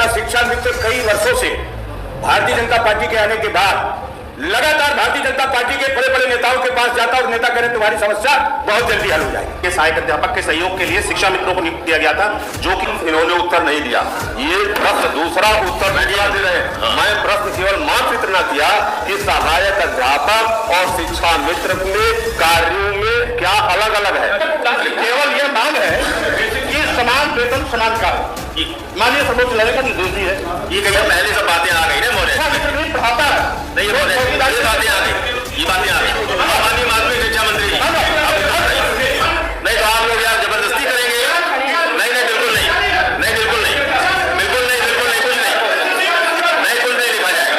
मेरा शिक्षा मित्र कई वर्षों से भारतीय जनता पार्टी के आने के बाद लगातार भारतीय जनता पार्टी के बड़े बड़े नेताओं के पास जाता और नेता कह रहे तुम्हारी समस्या बहुत जल्दी हल हो जाएगी। सहायक अध्यापक के सहयोग के लिए शिक्षा मित्रों को नियुक्त किया गया था, जो कि इन्होंने उत्तर नहीं दिया। ये प्रश्न दूसरा उत्तर नहीं दिया दे रहे। मैं प्रश्न केवल मात्र इतना किया कि सहायक अध्यापक और शिक्षा मित्र में कार्यों में क्या अलग अलग है। केवल ये मांग है कि समान वेतन समान कार्य। माननीय सर्वोच्च न्यायालय का निर्देश भी है। ये कहीं पहले सब बातें आ गई ना मोरे पढ़ाता है नहीं मोरे ये बातें आ गई, ये बातें आ गई। माननीय माध्यमिक शिक्षा मंत्री जी नहीं तो आप लोग यार जबरदस्ती करेंगे। नहीं नहीं बिल्कुल नहीं, नहीं बिल्कुल नहीं, बिल्कुल नहीं, बिल्कुल नहीं, कुछ नहीं, नहीं कुछ नहीं लिखा जाएगा,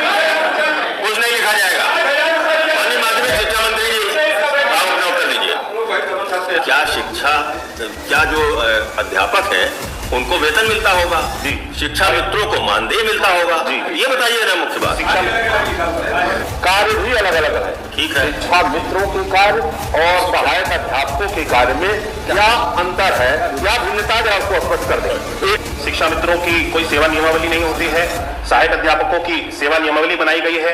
कुछ नहीं लिखा जाएगा। माननीय माध्यमिक शिक्षा मंत्री जी आप अपना उत्तर दीजिए। क्या शिक्षा क्या जो अध्यापक है उनको वेतन मिलता होगा जी, शिक्षा मित्रों को मानदेय मिलता होगा जी, ये बताइए ना मुख्य बात। कार्य भी अलग अलग है, ठीक है। शिक्षा मित्रों के कार्य और सहायक अध्यापकों के कार्य में क्या अंतर है, क्या भिन्नता है, आपको स्पष्ट कर दें। एक शिक्षा मित्रों की कोई सेवा नियमावली नहीं होती है, सहायक अध्यापकों की सेवा नियमावली बनाई गई है।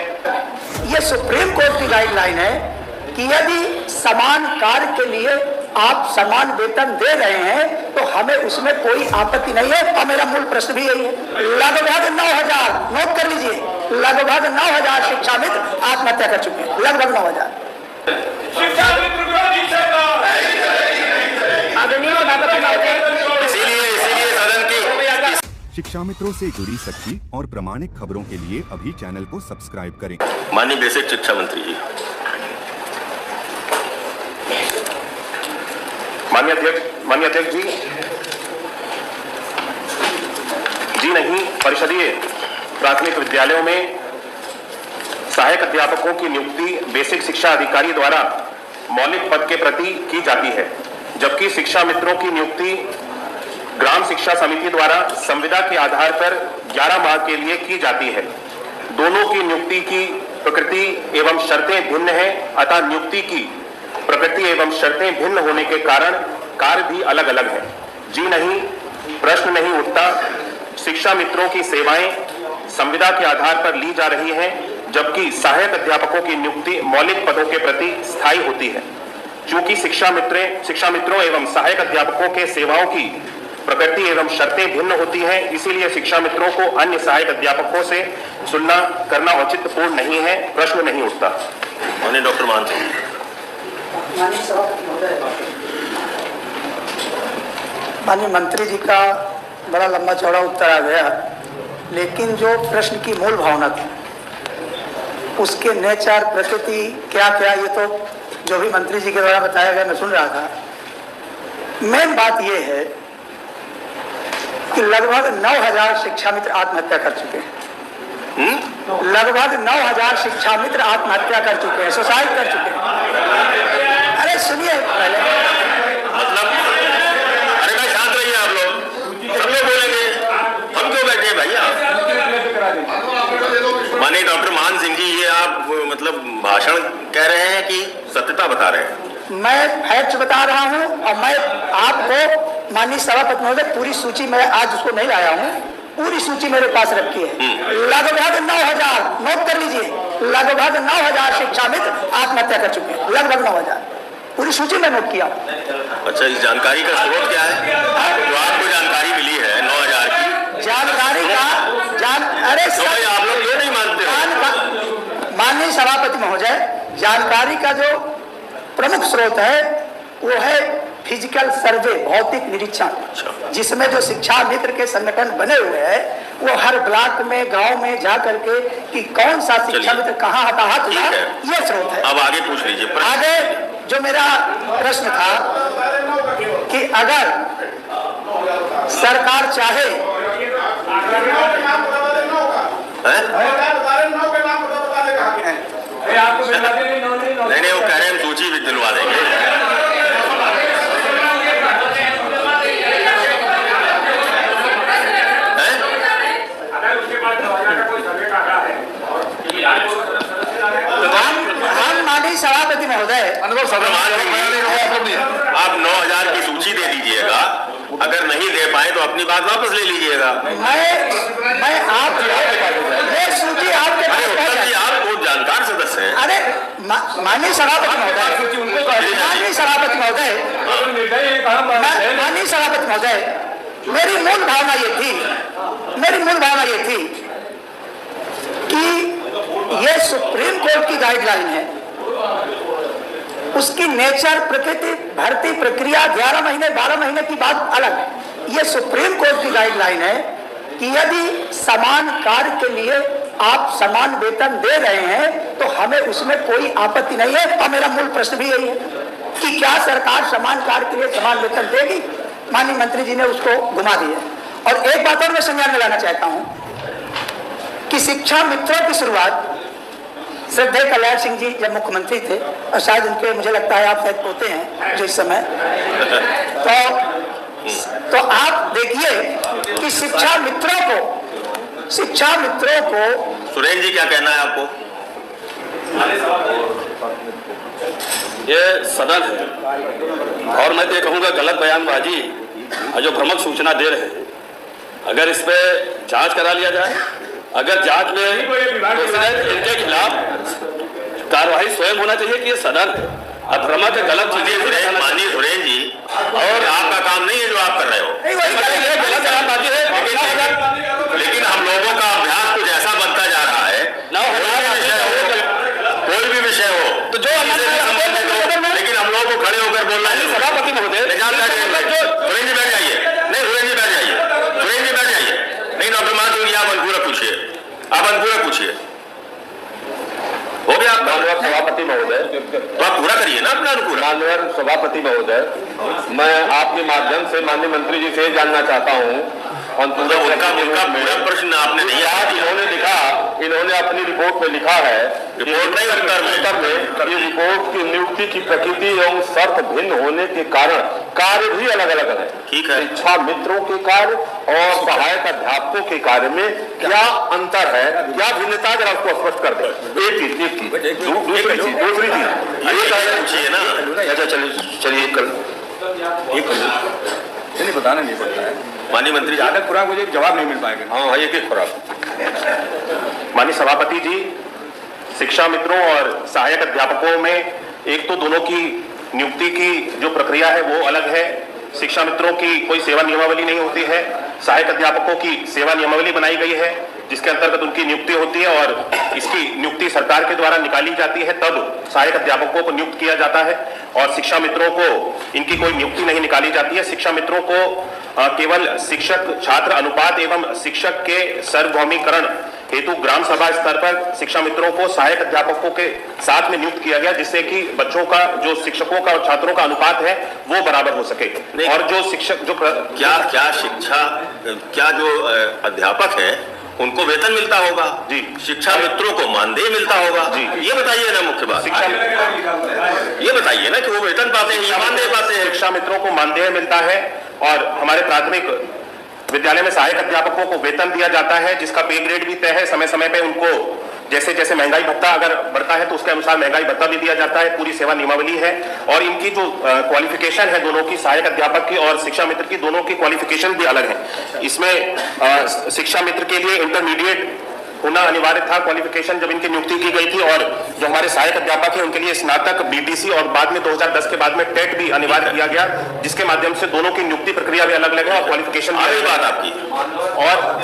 ये सुप्रीम कोर्ट की गाइडलाइन है कि यदि समान कार्य के लिए आप समान वेतन दे रहे हैं तो हमें उसमें कोई आपत्ति नहीं है। और मेरा मूल प्रश्न भी यही है। लगभग 9,000 नोट कर लीजिए, लगभग 9,000 शिक्षा मित्र आत्महत्या कर चुके हैं, लगभग 9,000 शिक्षा मित्र। इसीलिए सदन की शिक्षा मित्रों से जुड़ी सच्ची और प्रामाणिक खबरों के लिए अभी चैनल को सब्सक्राइब करें। माननीय बेसिक शिक्षा मंत्री जी, माननीय अध्यक्ष जी नहीं, परिषदीय प्राथमिक विद्यालयों में सहायक अध्यापकों की नियुक्ति बेसिक शिक्षा अधिकारी द्वारा मौलिक पद के प्रति की जाती है, जबकि शिक्षा मित्रों की नियुक्ति ग्राम शिक्षा समिति द्वारा संविदा के आधार पर 11 माह के लिए की जाती है। दोनों की नियुक्ति की प्रकृति एवं शर्तें भिन्न है, अतः नियुक्ति की प्रकृति एवं शर्तें भिन्न होने के कारण कार्य भी अलग अलग है। जी नहीं, प्रश्न नहीं उठता। शिक्षा मित्रों की सेवाएं संविदा के आधार पर ली जा रही हैं, जबकि सहायक अध्यापकों की नियुक्ति मौलिक पदों के प्रति स्थायी होती है। चूंकि शिक्षा मित्रों एवं सहायक अध्यापकों के सेवाओं की प्रकृति एवं शर्तें भिन्न होती हैं, इसीलिए शिक्षा मित्रों को अन्य सहायक अध्यापकों से तुलना करना औचित्यपूर्ण नहीं है, प्रश्न नहीं उठता। माननीय डॉक्टर मान सिंह। माननीय मंत्री जी का बड़ा लंबा चौड़ा उत्तर आ गया, लेकिन जो प्रश्न की मूल भावना थी उसके नेचर प्रकृति क्या क्या, ये तो जो भी मंत्री जी के द्वारा बताया गया मैं सुन रहा था। मेन बात ये है कि लगभग 9,000 शिक्षा मित्र आत्महत्या कर चुके हैं। लगभग 9,000 शिक्षा मित्र आत्महत्या कर चुके हैं, सुसाइड कर चुके हैं। अरे सुनिए पहले, मतलब अरे भाई शांत रहिए आप लोग, सब लोग बोलेंगे, हम क्यों बैठे भैया। माननीय डॉक्टर मान सिंह जी, ये आप मतलब भाषण कह रहे हैं कि सत्यता बता रहे हैं? मैं फैक्ट बता रहा हूं और मैं आपको माननीय सभापति महोदय पूरी सूची में आज उसको नहीं लाया हूं, पूरी सूची मेरे पास रखी है। लगभग 9,000 नोट कर लीजिए, लगभग 9,000 शिक्षा मित्र आत्महत्या कर चुके हैं, लगभग 9,000 पूरी सूची में नोट किया। अच्छा, इस जानकारी का स्रोत क्या है जो आपको जानकारी मिली है 9,000 की? जानकारी का अरे तो भाई आप लोग ये नहीं मानते? माननीय सभापति महोदय, जानकारी का जो प्रमुख स्रोत है वो है फिजिकल सर्वे, भौतिक निरीक्षण, जिसमें जो शिक्षा मित्र के संगठन बने हुए हैं वो हर ब्लॉक में गांव में जा करके कि कौन सा शिक्षा मित्र कहाँ हताहत हुआ, ये स्रोत है। अब आगे पूछ लीजिए। आगे जो मेरा प्रश्न था कि अगर सरकार चाहे नहीं, वो कह रहे हैं सूची भी दिलवा देंगे। हम माननीय सभापति महोदय, आप 9,000 की सूची दे दीजिएगा, अगर नहीं दे पाए तो अपनी बात वापस ले लीजिएगा। मैं माननीय सभापति महोदय, माननीय सभापति महोदय, माननीय सभापति महोदय, मेरी मूल भावना ये थी कि ये सुप्रीम कोर्ट की गाइडलाइन है, उसकी नेचर, प्रकृति, भर्ती प्रक्रिया 11 महीने 12 महीने की बात अलग है। ये सुप्रीम कोर्ट की गाइडलाइन है कि यदि समान कार्य के लिए आप समान वेतन दे रहे हैं तो हमें उसमें कोई आपत्ति नहीं है। और मेरा मूल प्रश्न भी यही है कि क्या सरकार समान कार्य के लिए समान वेतन देगी? माननीय मंत्री जी ने उसको घुमा दिया। और एक बात और मैं संज्ञान में लाना चाहता हूं कि शिक्षा मित्रों की शुरुआत श्रद्धेय कल्याण सिंह जी जब मुख्यमंत्री थे, और शायद उनके, मुझे लगता है आप शायद पोते हैं जो इस समय, तो आप देखिए कि शिक्षा मित्रों को सुरेंद्र जी क्या कहना है आपको? ये सदन है और मैं तो ये कहूँगा गलत बयानबाजी जो भ्रामक सूचना दे रहे हैं, अगर इस पे जांच करा लिया जाए, अगर जांच में इनके खिलाफ कार्रवाई स्वयं होना चाहिए कि ये सदन है। अब भ्रमक गलत चीजें माननीय सुरेंद्र जी, और आपका काम नहीं है जो आप कर रहे हो, लेकिन हम लोगों का अभ्यास कुछ ऐसा बनता जा रहा है, कोई भी विषय हो तो जो लेकिन हम लोगों को खड़े होकर बोलना है। सभापति महोदय, सुरेंद्र जी बैठ जाइए, नहीं सुरेंद्र जी बैठ जाइए, सुरेंद्र जी बैठ जाइए, नहीं डॉक्टर मान सिंह, आप अनुपूरक पूछिए, आप अनुपूरक पूछिए। हो गया आपका सभापति महोदय, तो आप पूरा करिए ना अपना अनुपूरक। माननीय सभापति महोदय, मैं आपके माध्यम से माननीय मंत्री जी से जानना चाहता हूँ, उनका पूरा प्रश्न आपने नहीं आज इन्होंने अपनी रिपोर्ट में लिखा है, रिपोर्ट नहीं उत्तर में ये रिपोर्ट की नियुक्ति की प्रकृति एवं शर्त भिन्न होने के कारण कार्य भी अलग अलग है। ठीक है, शिक्षा मित्रों के कार्य और सहायक अध्यापकों के कार्य में क्या अंतर है, क्या भिन्नता, जरा उसको स्पष्ट कर दें। एक चीज दूसरी चीज पूछिए ना। अच्छा चलिए कल नहीं बताना नहीं पड़ता है। माननीय मंत्री जी, आदत खुराक मुझे जवाब नहीं मिल पाएगा। हाँ, एक एक खुराक। माननीय सभापति जी, शिक्षा मित्रों और सहायक अध्यापकों में एक तो दोनों की नियुक्ति की जो प्रक्रिया है वो अलग है। शिक्षा मित्रों की कोई सेवा नियमावली नहीं होती है, सहायक अध्यापकों की सेवा नियमावली बनाई गई है जिसके अंतर्गत उनकी नियुक्ति होती है और इसकी नियुक्ति सरकार के द्वारा निकाली जाती है, तब सहायक अध्यापकों को नियुक्त किया जाता है। और शिक्षा मित्रों को इनकी कोई नियुक्ति नहीं निकाली जाती है। शिक्षा मित्रों को केवल शिक्षक छात्र अनुपात एवं शिक्षक के सार्वभौमिकरण हेतु ग्राम सभा स्तर पर शिक्षा मित्रों को सहायक अध्यापकों के साथ में नियुक्त किया गया, जिससे कि बच्चों का, जो शिक्षकों का और छात्रों का अनुपात है वो बराबर हो सके। और जो शिक्षक जो क्या जो अध्यापक है उनको वेतन मिलता होगा जी, शिक्षा मित्रों को मानदेय मिलता होगा जी, ये बताइए ना मुख्य बात। ये बताइए ना कि वो वेतन पाते हैं या मानदेय पाते हैं। शिक्षा मित्रों को मानदेय मिलता है और हमारे प्राथमिक विद्यालय में सहायक अध्यापकों को वेतन दिया जाता है जिसका पे ग्रेड भी तय है। समय समय पे उनको जैसे जैसे महंगाई भत्ता अगर बढ़ता है तो उसके अनुसार महंगाई भत्ता भी दिया जाता है। पूरी सेवा नियमावली है और इनकी जो क्वालिफिकेशन है दोनों की, सहायक अध्यापक की और शिक्षा मित्र की, दोनों की क्वालिफिकेशन भी अलग है। इसमें शिक्षा मित्र के लिए इंटरमीडिएट होना अनिवार्य था क्वालिफिकेशन जब इनकी नियुक्ति की गई थी, और जो हमारे सहायक अध्यापक हैं उनके लिए स्नातक, बीटीसी और बाद में 2010 के बाद में टेट भी अनिवार्य किया गया, जिसके माध्यम से दोनों की नियुक्ति प्रक्रिया भी अलग अलग है और क्वालिफिकेशन भी अलग बात आपकी। और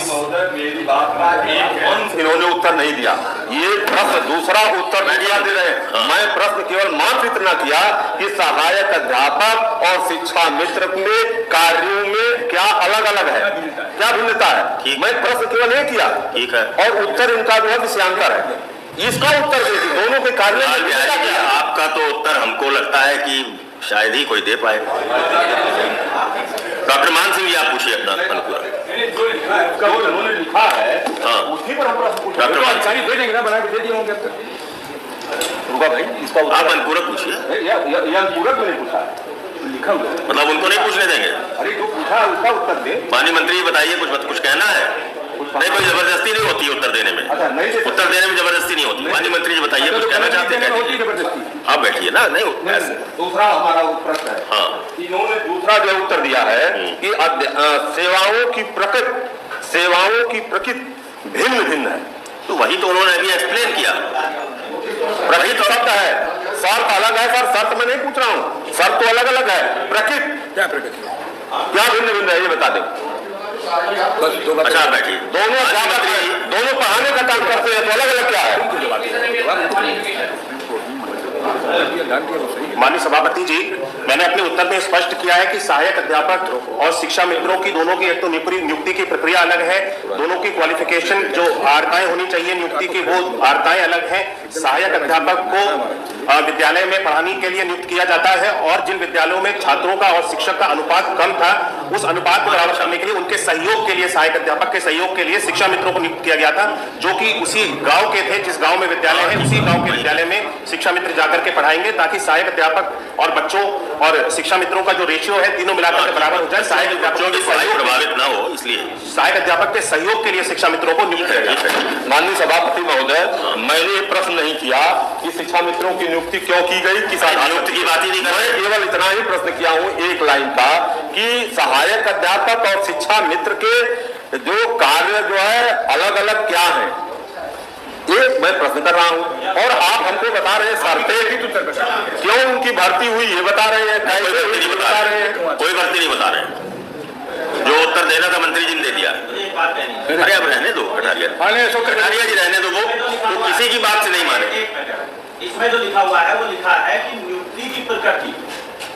इन्होंने उत्तर नहीं दिया, ये प्रश्न दूसरा उत्तर दे रहे हैं। मैं प्रश्न केवल मात्र इतना किया कि सहायक अध्यापक और शिक्षा मित्र में कार्यों में क्या अलग अलग है, क्या भिन्नता है। मैं प्रश्न केवल ये किया, ठीक है, और उत्तर इनका जो है विषयांतर है। इसका उत्तर दीजिए, दोनों के कार्य में आपका तो उत्तर हमको लगता है कि शायद ही कोई दे पाए। डॉक्टर मान सिंह जी, आप पूछिए अपना अनुपूरक। उन्होंने लिखा है, हाँ, उसी पर हम डॉक्टर मान सिंह दे देंगे ना, बना के दे दिए होंगे। रुका भाई, इसका आप अनुपूरक पूछिए। यह अनुपूरक में नहीं पूछा, लिखा हुआ, मतलब उनको नहीं पूछने देंगे। अरे जो पूछा उसका उत्तर दे। माननीय मंत्री बताइए, कुछ कहना है? नहीं, कोई जबरदस्ती नहीं होती उत्तर देने में। अच्छा, नहीं उत्तर देने में जबरदस्ती नहीं होती। माननीय मंत्री जी बताइए, कुछ कहना चाहते हैं? आप बैठिए ना। नहीं, दूसरा हमारा प्रश्न है, हाँ, इन्होंने दूसरा जो उत्तर दिया है कि सेवाओं की प्रकृति भिन्न भिन्न है। तो वही तो उन्होंने अभी एक्सप्लेन किया। प्रकृति शब्द है, शर्त अलग है सर, शर्त मैं नहीं पूछ रहा हूँ, शर्त तो अलग अलग है। प्रकृति क्या भिन्न भिन्न है ये बता दें। अच्छा बैठिए, दोनों पढ़ाने का काम करते हैं तो अलग अलग क्या है? माननीय सभापति जी, मैंने अपने उत्तर में स्पष्ट किया है कि सहायक अध्यापक और शिक्षा मित्रों की दोनों की एक तो नियुक्ति की प्रक्रिया अलग है, दोनों की क्वालिफिकेशन जो आर्ताएं होनी चाहिए नियुक्ति की वो आर्ताएं अलग हैं। सहायक अध्यापक को विद्यालय में पढ़ाने के लिए नियुक्त किया जाता है और जिन विद्यालयों में छात्रों का और शिक्षक का अनुपात कम था उस अनुपात को बराबर करने के लिए उनके सहयोग के लिए सहायक अध्यापक के सहयोग के लिए शिक्षा मित्रों को नियुक्त किया गया था, जो कि उसी गांव के थे जिस गांव में विद्यालय है, उसी गांव के विद्यालय में शिक्षा मित्र जाकर के पढ़ाएंगे ताकि सहायक अध्यापक और बच्चों और शिक्षा मित्रों का जो रेशियो है तीनों मिलाकर के बराबर हो जाए। सहायक अध्यापकों की पढ़ाई प्रभावित न हो इसलिए सहायक अध्यापक के सहयोग के लिए शिक्षा मित्रों को नियुक्त किया गया। माननीय सभापति महोदय, मैंने ये प्रश्न नहीं किया कि शिक्षा मित्रों की नियुक्ति क्यों की गई, किस नियुक्ति की बात ही नहीं कर रहे, केवल इतना ही प्रश्न किया हूँ एक लाइन का कि सहायक अध्यापक और शिक्षा मित्र के जो कार्य जो है अलग अलग क्या है, ये मैं प्रश्न कर रहा हूं। और आप हमको बता रहे हैं शर्तें क्यों उनकी भर्ती हुई ये बता रहे हैं, कोई भर्ती नहीं बता रहे हैं, कोई भर्ती नहीं बता रहे हैं। जो उत्तर देना था मंत्री जी ने दे दिया। अरे अब रहने दो कटारिया जी, रहने दो, वो किसी की बात से नहीं माने। इसमें जो लिखा हुआ है वो लिखा है कि नियुक्ति की प्रकृति,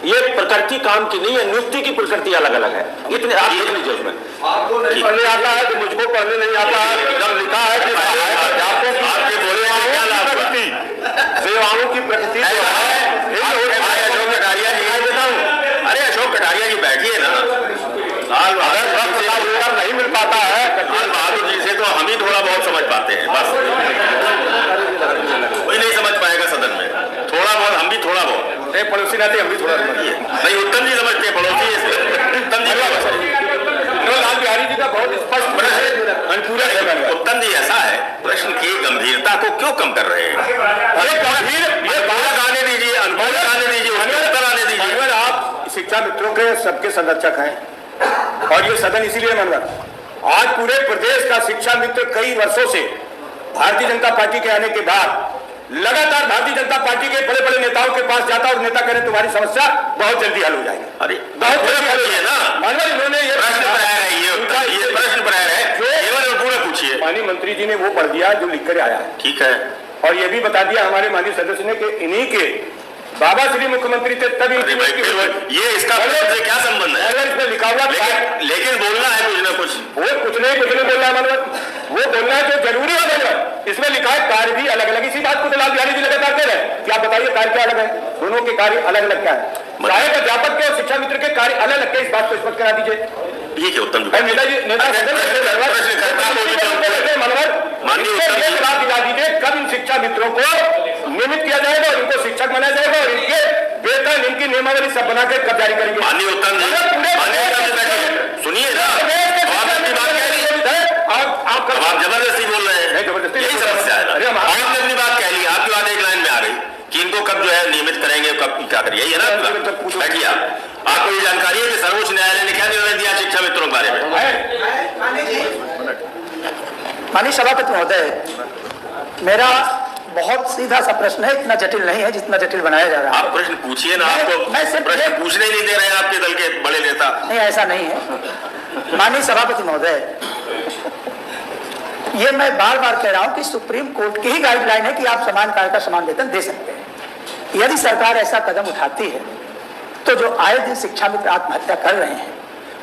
ये प्रकृति काम की नहीं है, नियुक्ति की प्रकृति अलग अलग है। इतने आप देख लीजिए, उसमें आपको नहीं पढ़ने आता है तो मुझको पढ़ने नहीं आता है। जब लिखा है कि आपके बोले सेवाओं की प्रकृति अरे अशोक कटारिया जी बैठिए ना, अगर नहीं मिल पाता है लाल बहादुर जी से तो हम ही थोड़ा बहुत समझ पाते हैं, बस कोई नहीं समझ पाएगा सदन में, थोड़ा बहुत हम भी थोड़ा बहुत पड़ोसी नाते हम भी थोड़ा नहीं, उत्तम जी समझते हैं पड़ोसी उत्तम जी लाल बिहारी जी का बहुत स्पष्ट उत्तम जी ऐसा है, प्रश्न की गंभीरता को क्यों कम कर रहे हैं? अरे गंभीर आने दीजिए, अनुभव आने दीजिए, उत्तर आने दीजिए। आप शिक्षा मित्रों के सबके संरक्षक हैं और ये सदन इसीलिए मनवा आज पूरे प्रदेश का शिक्षा मित्र कई वर्षों से भारतीय जनता पार्टी के आने के बाद लगातार भारतीय जनता पार्टी के बड़े बड़े नेताओं के पास जाता और नेता करें तुम्हारी समस्या बहुत जल्दी हल हो जाएगी। अरे बहुत जल्दी हल है ना, मानव इन्होंने ये प्रश्न बनाया है, ये प्रश्न बनाया है जो केवल पूरा पूछिए। माननीय मंत्री जी ने वो पढ़ दिया जो लिखकर आया है, ठीक है, और ये भी बता दिया हमारे माननीय सदस्य ने कि इन्हीं के बाबा श्री मुख्यमंत्री थे तभी ये इसका क्या संबंध है? अगर इसमें लिखा हुआ लेकिन बोलना है कुछ ना कुछ, वो कुछ नहीं बोलना है मानव, वो बोलना है जो जरूरी है मानव। इसमें लिखा है कार्य भी अलग अलग, इसी बात को तो लाल बिहारी जी लगातार कह रहे हैं कि आप बताइए कार्य क्या अलग है, दोनों के कार्य अलग अलग क्या है, सहायक अध्यापक के और शिक्षा मित्र के कार्य अलग अलग के, इस बात को स्पष्ट करा दीजिए। ठीक है उत्तम जी, कब इन शिक्षा मित्रों को नियमित किया जाएगा और इनको शिक्षक बनाया जाएगा और इनके वेतन इनकी नियमावली सब बना के कब जारी करेंगे? माननीय उत्तम जी सुनिए ना, आप जबरदस्ती बोल रहे हैं, यही समस्या है ना। आपने अपनी बात कह ली, आपकी बात एक लाइन में आ गई कि इनको कब जो है नियमित करेंगे, कब क्या करिए, यही है ना। बैठिए, आपको ये जानकारी है कि सर्वोच्च न्यायालय ने क्या निर्णय दिया शिक्षा मित्रों के बारे में? माननीय सभापति महोदय, मेरा बहुत सीधा सा प्रश्न है, इतना जटिल नहीं है जितना जटिल बनाया जा रहा है। आप प्रश्न पूछिए ना, आपको प्रश्न पूछने नहीं दे रहे हैं आपके दल के बड़े नेता। नहीं, ऐसा नहीं है माननीय सभापति महोदय, ये मैं बार बार कह रहा हूं कि सुप्रीम कोर्ट की ही गाइडलाइन है कि आप समान कार्य का समान वेतन दे सकते हैं। यदि सरकार ऐसा कदम उठाती है तो जो आए दिन शिक्षा मित्र आत्महत्या कर रहे हैं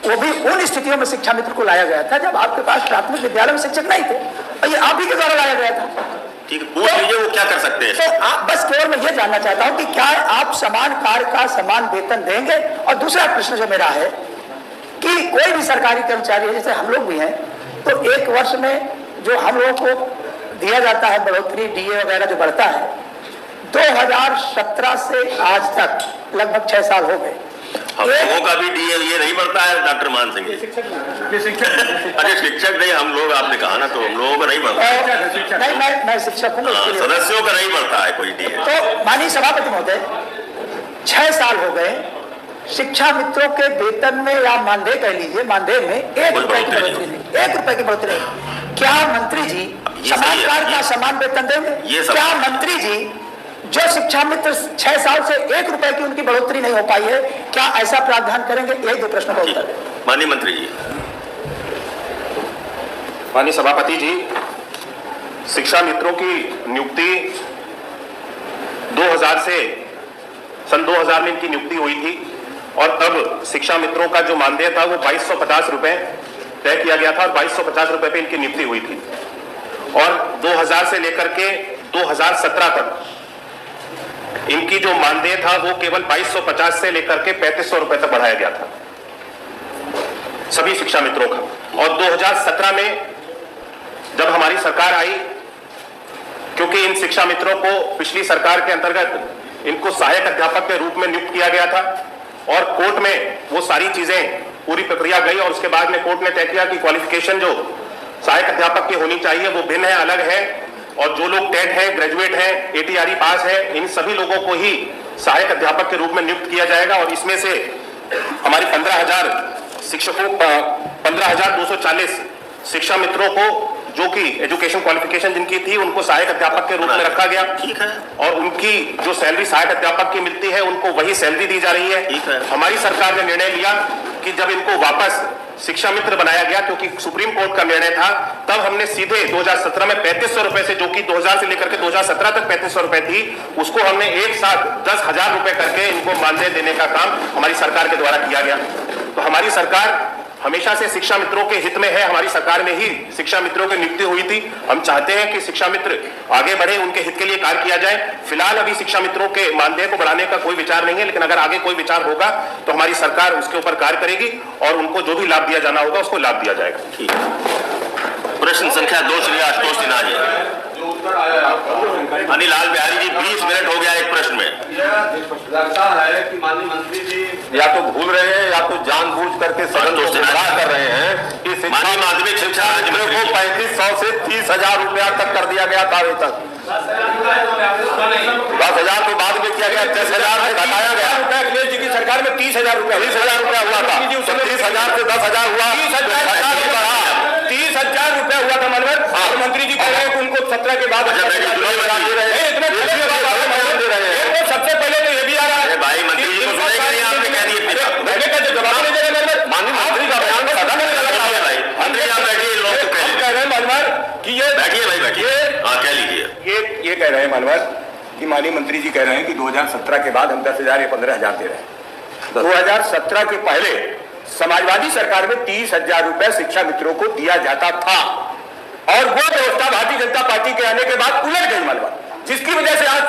वो भी उन स्थितियों में शिक्षा मित्र को लाया गया था जब आपके पास प्राथमिक विद्यालय में शिक्षक नहीं थे और ये आप ही के द्वारा लाया गया था। ठीक है, पूछ लीजिए वो क्या कर सकते हैं। तो आप बस केवल मैं ये जानना चाहता हूं कि क्या आप समान कार्य का समान वेतन देंगे? और दूसरा प्रश्न जो मेरा है कि कोई भी सरकारी कर्मचारी है, जैसे हम लोग भी हैं, तो एक वर्ष में जो हम लोगों को दिया जाता है बढ़ोतरी डीए वगैरह जो बढ़ता है, 2017 से आज तक लगभग 6 साल हो गए। हम लोगों का भी डीए ये नहीं बढ़ता है डॉक्टर मान सिंह। अरे शिक्षक नहीं, हम लोग आपने कहा ना, तो हम लोगों का नहीं बढ़ता है। नहीं, मैं शिक्षक हूँ, सदस्यों का नहीं बढ़ता है कोई डीए। तो माननीय सभापति महोदय, 6 साल हो गए, शिक्षा मित्रों के वेतन में या मानदेय कह लीजिए, मानदेय में 1 रुपए की बढ़ोतरी नहीं, 1 रुपए की बढ़ोतरी नहीं। क्या मंत्री जी समान कार्य का समान वेतन देंगे? क्या मंत्री जी जो शिक्षा मित्र 6 साल से 1 रुपए की उनकी बढ़ोतरी नहीं हो पाई है, क्या ऐसा प्रावधान करेंगे? यही 2 प्रश्नों का उत्तर है। माननीय मंत्री जी। माननीय सभापति जी, शिक्षा मित्रों की नियुक्ति 2000 से सन 2000 में इनकी नियुक्ति हुई थी और तब शिक्षा मित्रों का जो मानदेय था वो 2250 रुपए तय किया गया था और 2250 रुपए पे इनकी नियुक्ति हुई थी और 2000 से लेकर के 2017 तक इनकी जो मानदेय था वो केवल 2250 से लेकर के 3500 रुपए तक बढ़ाया गया था सभी शिक्षा मित्रों का। और 2017 में जब हमारी सरकार आई, क्योंकि इन शिक्षा मित्रों को पिछली सरकार के अंतर्गत इनको सहायक अध्यापक के रूप में नियुक्त किया गया था और कोर्ट में वो सारी चीजें पूरी प्रक्रिया गई और उसके बाद में कोर्ट ने तय किया कि क्वालिफिकेशन जो सहायक अध्यापक की होनी चाहिए वो भिन्न है, अलग है और जो लोग टेट है, ग्रेजुएट है, ATRE पास है, इन सभी लोगों को ही सहायक अध्यापक के रूप में नियुक्त किया जाएगा और इसमें से हमारी 15,000 शिक्षकों 15,240 शिक्षा मित्रों को जो कि एजुकेशन क्वालिफिकेशन जिनकी थी उनको सहायक अध्यापक के रूप में रखा गया। ठीक है। और उनकी जो सैलरी सहायक अध्यापक की मिलती है उनको वही सैलरी दी जा रही है। ठीक है। हमारी सरकार ने निर्णय लिया कि जब इनको वापस शिक्षा मित्र बनाया गया, क्योंकि सुप्रीम कोर्ट का निर्णय था, तब हमने सीधे 2017 में 3500 रुपए से, जो कि 2000 से लेकर के 2017 तक 3500 रुपए थी, उसको हमने एक साथ 10,000 रुपए करके इनको मानदेय देने का काम हमारी सरकार के द्वारा किया गया। तो हमारी सरकार हमेशा से शिक्षा मित्रों के हित में है। हमारी सरकार में ही शिक्षा मित्रों की नियुक्ति हुई थी। हम चाहते हैं कि शिक्षा मित्र आगे बढ़े, उनके हित के लिए कार्य किया जाए। फिलहाल अभी शिक्षा मित्रों के मानदेय को बढ़ाने का कोई विचार नहीं है, लेकिन अगर आगे कोई विचार होगा तो हमारी सरकार उसके ऊपर कार्य करेगी और उनको जो भी लाभ दिया जाना होगा उसको लाभ दिया जाएगा। ठीक है। प्रश्न संख्या 2 श्री आशुतोष सिन्हा जी। अनिल लाल बिहारी जी, 20 मिनट हो गया एक प्रश्न में। लगता है कि माननीय मंत्री जी या तो भूल रहे हैं या तो जानबूझ करके सदन को गुमराह कर रहे हैं कि माध्यमिक शिक्षा राज्य को 3500 से 30,000 रुपया तक कर दिया गया था। अभी तक 10,000 के बाद में किया गया, 10,000 से घटाया गया। अखिलेश जी की सरकार में 30,000 रुपया 30,000 रुपया हुआ था, 30,000 से 10,000 हुआ, 30,000 रुपया हुआ था। मनोहर मंत्री जी कह रहे हैं कि उनको 17 के बाद सबसे पहले तो ये भी आ रहा है भाई मंत्री जी को सुनेंगे नहीं, आपने कह दिए जवाब नहीं देगा। माननीय मंत्री का बयान सदन में लगा है। भाई मंत्री आप बैठिए, लोग तो कह रहे हैं मनोहर कि ये बैठिए भाई, बैठिए। हाँ, कह लीजिए। ये कह रहे हैं मनोहर कि माननीय मंत्री जी कह रहे हैं कि 2017 के बाद हम 10,000 या 15,000 दे रहे हैं। 2017 के पहले समाजवादी सरकार में 30,000 रुपए शिक्षा मित्रों को दिया जाता था और वो व्यवस्था भारतीय जनता पार्टी के आने के बाद उलट गई मनोहर, जिसकी वजह से आज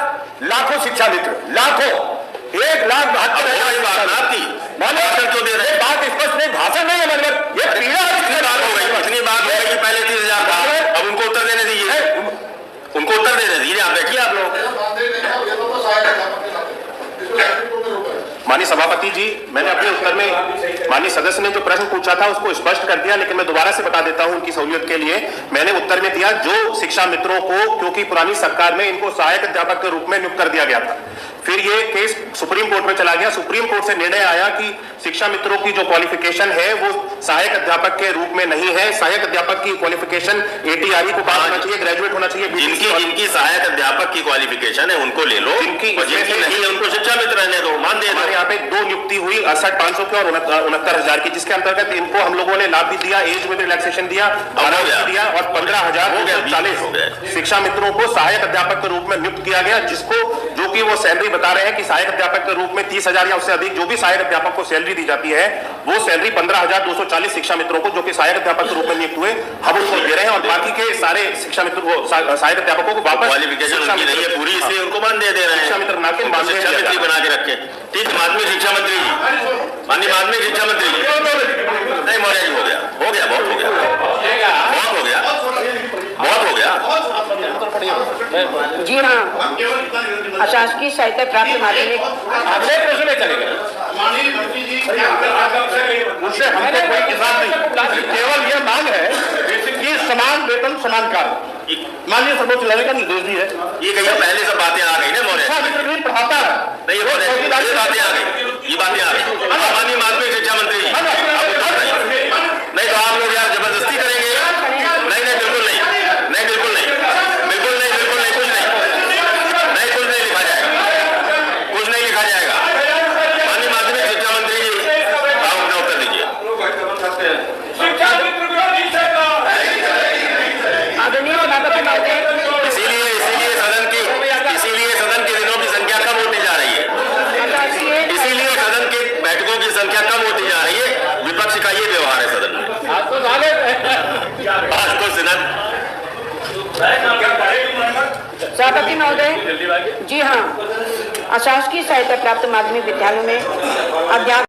लाखों शिक्षा मित्र, लाखों 1,72,000 क्यों दे रहे हैं? बात स्पष्ट नहीं, भाषण नहीं है मनोहर, ये पीड़ा बात हो गई, इतनी बात हो गई कि पहले 30,000 था, अब उनको उत्तर देने दीजिए, उनको उत्तर देने दीजिए। आप बैठिए, आप लोग। माननीय सभापति जी, मैंने अपने उत्तर में माननीय सदस्य ने जो प्रश्न पूछा था उसको स्पष्ट कर दिया, लेकिन मैं दोबारा से बता देता हूं उनकी सहूलियत के लिए। मैंने उत्तर में दिया जो शिक्षा मित्रों को, क्योंकि पुरानी सरकार में इनको सहायक अध्यापक के रूप में नियुक्त कर दिया गया था, फिर ये केस सुप्रीम कोर्ट में चला गया। सुप्रीम कोर्ट से निर्णय आया कि शिक्षा मित्रों की जो क्वालिफिकेशन है वो सहायक अध्यापक के रूप में नहीं है। सहायक अध्यापक की क्वालिफिकेशन ATRE को पास होना चाहिए, ग्रेजुएट होना चाहिए। जिनकी सहायक अध्यापक की क्वालिफिकेशन है उनको ले लो, जिनकी नहीं है उनको शिक्षा मित्र रहने दो, मान दे। हमारे यहाँ पे 2 नियुक्ति हुई 68,500 की और 69,000 की, जिसके अंतर्गत इनको हम लोगों ने लाभ भी दिया, एज में भी रिलैक्सेशन दिया, दिया और 15,240 शिक्षा मित्रों को सहायक अध्यापक के रूप में नियुक्त किया गया, जिसको जो कि वो सैलरी बता रहे हैं कि सहायक अध्यापक के रूप में 30,000 या उससे अधिक जो भी सहायक अध्यापक को सैलरी दी जाती है, वो सैलरी 15,240 शिक्षा मित्रों को जो कि सहायक अध्यापक के रूप में नियुक्त हुए हम उनको दे रहे हैं और बाकी के सारे शिक्षा मित्रों को, सहायक अध्यापकों को वापस क्वालिफिकेशन उनकी नहीं है पूरी, इसलिए उनको मानदेय दे रहे हैं। शिक्षा मित्र बना के शिक्षा मित्र बना के रखे। ठीक, माध्यमिक शिक्षा मंत्री जी, माननीय माध्यमिक शिक्षा मंत्री जी। नहीं मौर्य जी, हो गया, बहुत हो गया, बहुत हो गया। जी हाँ, अशासकीय सहायता प्राप्त माध्यमिक अगले प्रश्न में चलेंगे। उससे हमको कोई किसान नहीं, केवल ये मांग है कि समान वेतन समान कार्य माननीय सर्वोच्च न्यायालय का निर्देश भी है। ये कहीं पहले सब बातें आ गई ना मौर्य, पढ़ाता है नहीं, ये बातें आ गई, ये बातें आ गई। माननीय माध्यमिक शिक्षा मंत्री जी, नहीं तो आप लोग यार जबरदस्ती करेंगे। नहीं बिल्कुल नहीं, कुछ नहीं, कुछ नहीं लिखा संतोष सिन्हा। सभापति महोदय, जी हाँ, अशासकीय सहायता प्राप्त माध्यमिक विद्यालयों में अध्यापक